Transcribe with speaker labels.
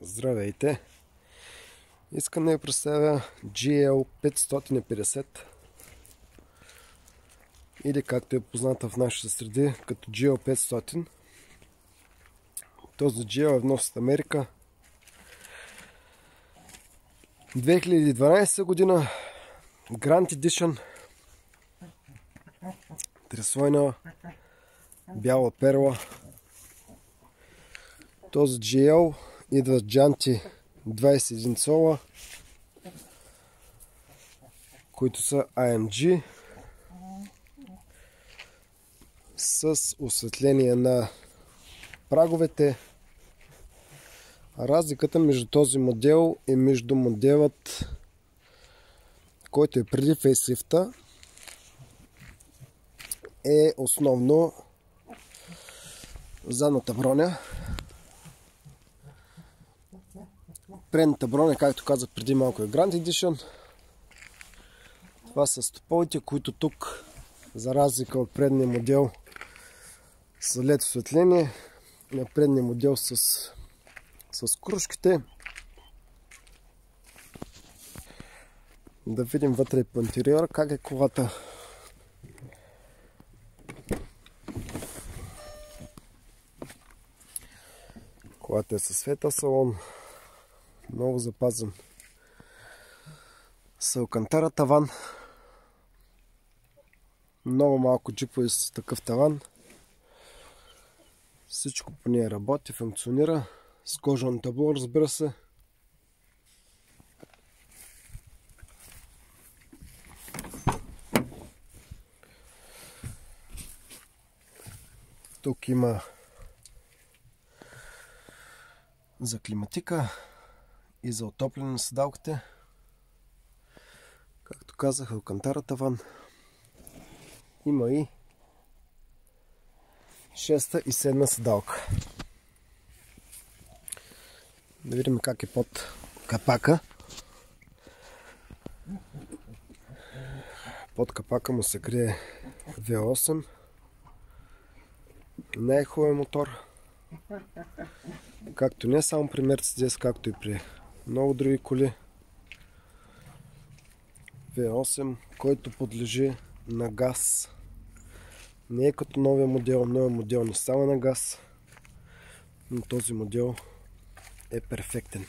Speaker 1: Здравейте! Искам да ви представя GL 550 или както е позната в нашите среди като GL 500. Този GL е внос от Америка. 2012 година, Grand Edition, треслойна бяла перла. Този GL идва с джанти 21 цола, които са AMG с осветление на праговете. Разликата между този модел и между моделът, който е преди фейслифта, е основно задната броня. Предната броня, както казах преди малко, е Grand Edition. Това са стоповете, които тук, за разлика от предния модел, са LED осветление. На предния модел с кружките. Да видим вътре по интериора как е колата. Колата е със светъл салон, много запазен с алкантара таван. Много малко джипове с такъв таван. Всичко по нея работи, функционира. С кожено табло, разбира се. Тук има за климатика и за отопляне на седалките. Както казах, алкантара таван. Има и 6-та и 7-та седалка. Да видим как е под капака. Под капака му се крие V8. Най-хубавия мотор. Както не само при Mercedes, както и при много други коли. V8, който подлежи на газ. Не е като новия модел. Новия модел не става на газ. Но този модел е перфектен.